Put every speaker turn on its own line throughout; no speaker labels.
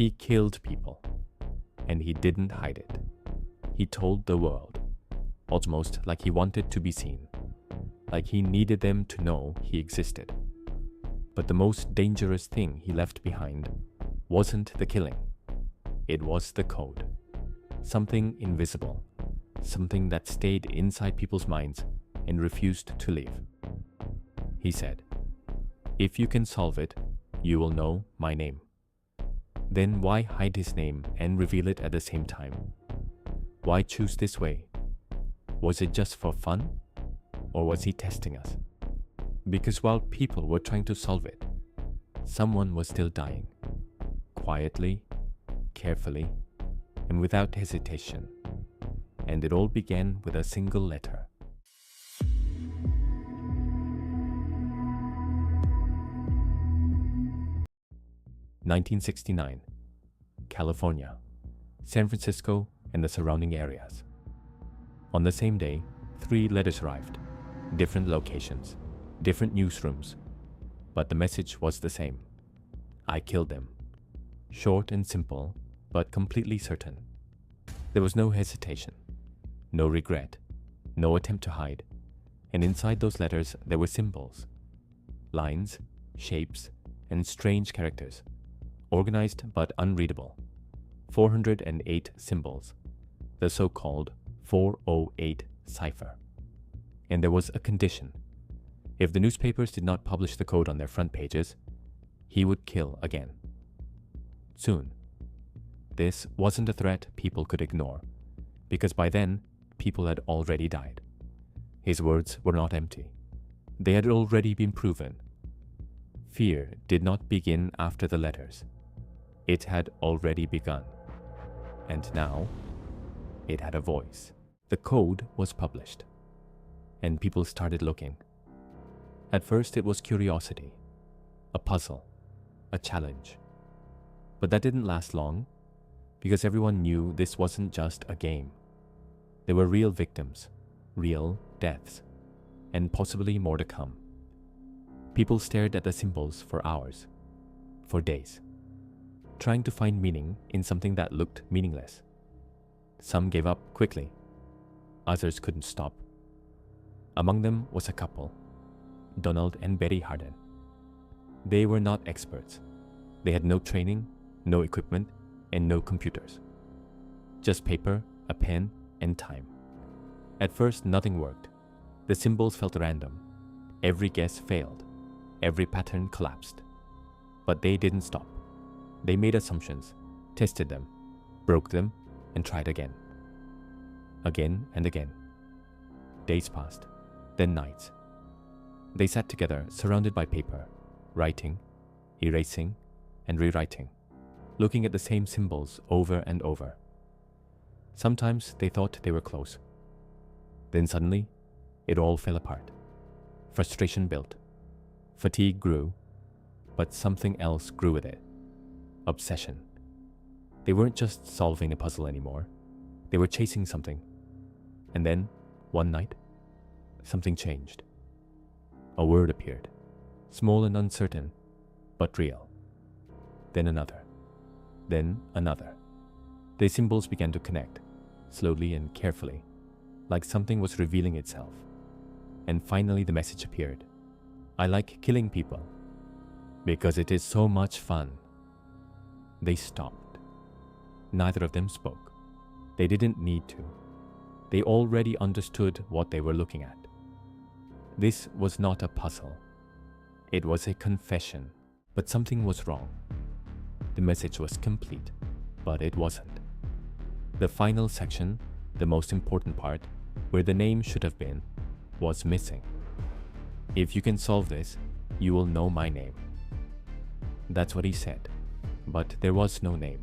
He killed people, and he didn't hide it. He told the world, almost like he wanted to be seen, like he needed them to know he existed. But the most dangerous thing he left behind wasn't the killing. It was the code. Something invisible, something that stayed inside people's minds and refused to leave. He said, "If you can solve it, you will know my name." Then why hide his name and reveal it at the same time? Why choose this way? Was it just for fun? Or was he testing us? Because while people were trying to solve it, someone was still dying. Quietly, carefully, and without hesitation. And it all began with a single letter. (1969), California, San Francisco, and the surrounding areas. On the same day, 3 letters arrived, different locations, different newsrooms, but the message was the same. I killed them. Short and simple, but completely certain. There was no hesitation, no regret, no attempt to hide, and inside those letters there were symbols, lines, shapes, and strange characters, organized but unreadable. 408 symbols, the so-called 408 cipher. And there was a condition. If the newspapers did not publish the code on their front pages, he would kill again. Soon. This wasn't a threat people could ignore, because by then, people had already died. His words were not empty. They had already been proven. Fear did not begin after the letters. It had already begun. And now, it had a voice. The code was published, and people started looking. At first, it was curiosity, a puzzle, a challenge. But that didn't last long, because everyone knew this wasn't just a game. There were real victims, real deaths, and possibly more to come. People stared at the symbols for hours, for days, trying to find meaning in something that looked meaningless. Some gave up quickly. Others couldn't stop. Among them was a couple, Donald and Betty Harden. They were not experts. They had no training, no equipment, and no computers. Just paper, a pen, and time. At first, nothing worked. The symbols felt random. Every guess failed. Every pattern collapsed. But they didn't stop. They made assumptions, tested them, broke them, and tried again. Again and again. Days passed, then nights. They sat together, surrounded by paper, writing, erasing, and rewriting, looking at the same symbols over and over. Sometimes they thought they were close. Then suddenly, it all fell apart. Frustration built. Fatigue grew, but something else grew with it. Obsession. They weren't just solving a puzzle anymore. They were chasing something. And then, one night, something changed. A word appeared, small and uncertain, but real. Then another. Then another. The symbols began to connect, slowly and carefully, like something was revealing itself. And finally the message appeared. I like killing people, because it is so much fun. They stopped. Neither of them spoke. They didn't need to. They already understood what they were looking at. This was not a puzzle. It was a confession, but something was wrong. The message was complete, but it wasn't. The final section, the most important part, where the name should have been, was missing. If you can solve this, you will know my name. That's what he said, but there was no name,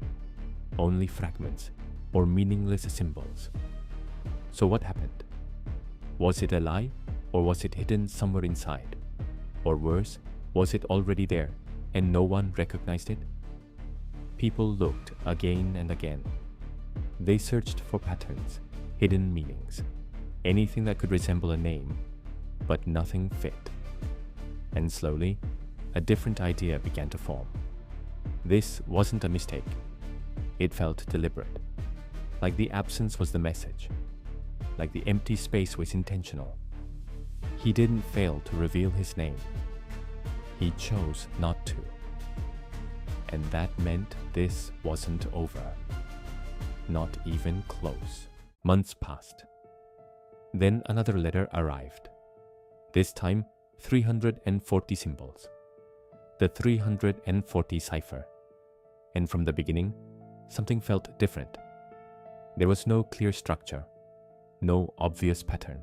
only fragments or meaningless symbols. So what happened? Was it a lie, or was it hidden somewhere inside? Or worse, was it already there and no one recognized it? People looked again and again. They searched for patterns, hidden meanings, anything that could resemble a name, but nothing fit. And slowly, a different idea began to form. This wasn't a mistake. It felt deliberate. Like the absence was the message. Like the empty space was intentional. He didn't fail to reveal his name. He chose not to. And that meant this wasn't over. Not even close. Months passed. Then another letter arrived. This time, 340 symbols. The 340 cipher. And from the beginning, something felt different. There was no clear structure, no obvious pattern,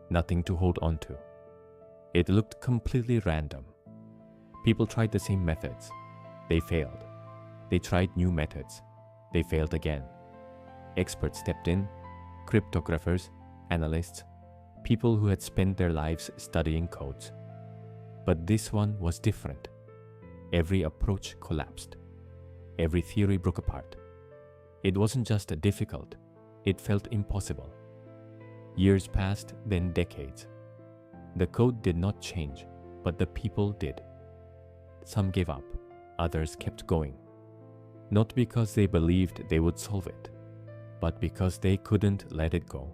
nothing to hold on to. It looked completely random. People tried the same methods. They failed. They tried new methods. They failed again. Experts stepped in, cryptographers, analysts, people who had spent their lives studying codes. But this one was different. Every approach collapsed. Every theory broke apart. It wasn't just difficult, it felt impossible. Years passed, then decades. The code did not change, but the people did. Some gave up, others kept going. Not because they believed they would solve it, but because they couldn't let it go.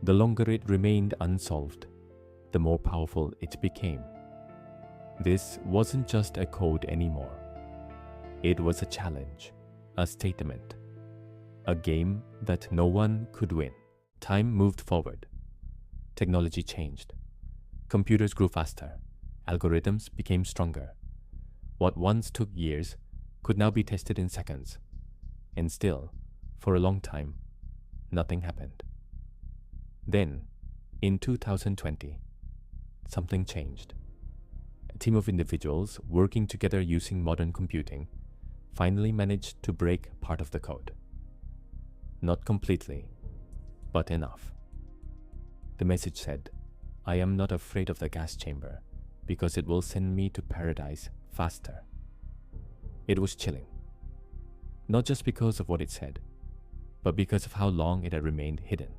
The longer it remained unsolved, the more powerful it became. This wasn't just a code anymore. It was a challenge, a statement, a game that no one could win. Time moved forward. Technology changed. Computers grew faster. Algorithms became stronger. What once took years could now be tested in seconds. And still, for a long time, nothing happened. Then, in 2020, something changed. A team of individuals working together using modern computing finally managed to break part of the code. Not completely, but enough. The message said, "I am not afraid of the gas chamber because it will send me to paradise faster." It was chilling. Not just because of what it said, but because of how long it had remained hidden.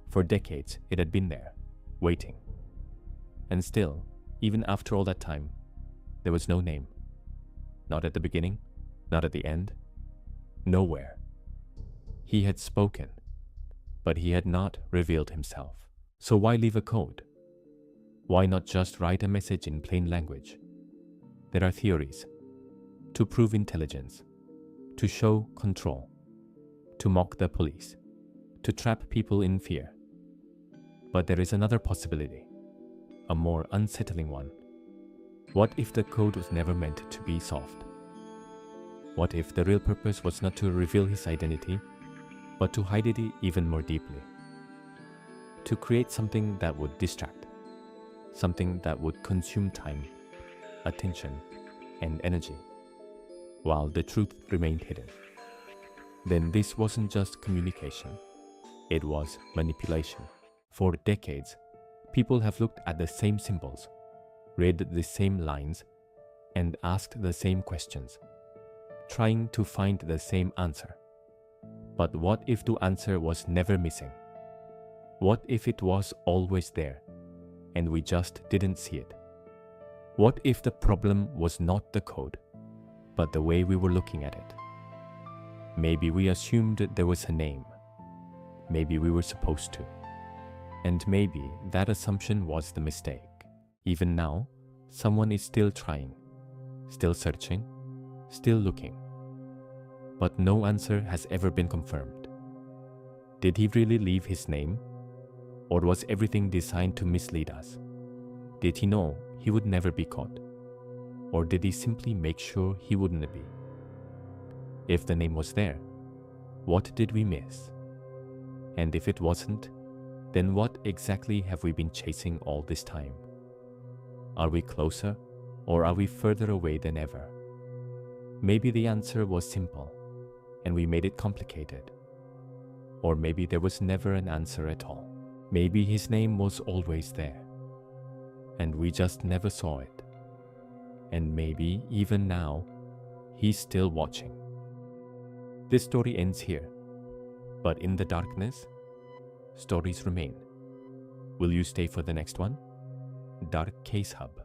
For decades, it had been there, waiting. And still, even after all that time, there was no name. Not at the beginning, not at the end, nowhere. He had spoken, but he had not revealed himself. So why leave a code? Why not just write a message in plain language? There are theories. To prove intelligence, to show control, to mock the police, to trap people in fear. But there is another possibility, a more unsettling one. What if the code was never meant to be solved? What if the real purpose was not to reveal his identity, but to hide it even more deeply? To create something that would distract, something that would consume time, attention, and energy, while the truth remained hidden. Then this wasn't just communication, it was manipulation. For decades, people have looked at the same symbols, read the same lines, and asked the same questions, trying to find the same answer. But what if the answer was never missing? What if it was always there, and we just didn't see it? What if the problem was not the code, but the way we were looking at it? Maybe we assumed there was a name. Maybe we were supposed to. And maybe that assumption was the mistake. Even now, someone is still trying, still searching, still looking. But no answer has ever been confirmed. Did he really leave his name? Or was everything designed to mislead us? Did he know he would never be caught? Or did he simply make sure he wouldn't be? If the name was there, what did we miss? And if it wasn't, then what exactly have we been chasing all this time? Are we closer, or are we further away than ever? Maybe the answer was simple, and we made it complicated. Or maybe there was never an answer at all. Maybe his name was always there, and we just never saw it. And maybe even now, he's still watching. This story ends here, but in the darkness, stories remain. Will you stay for the next one? Dark Case Hub.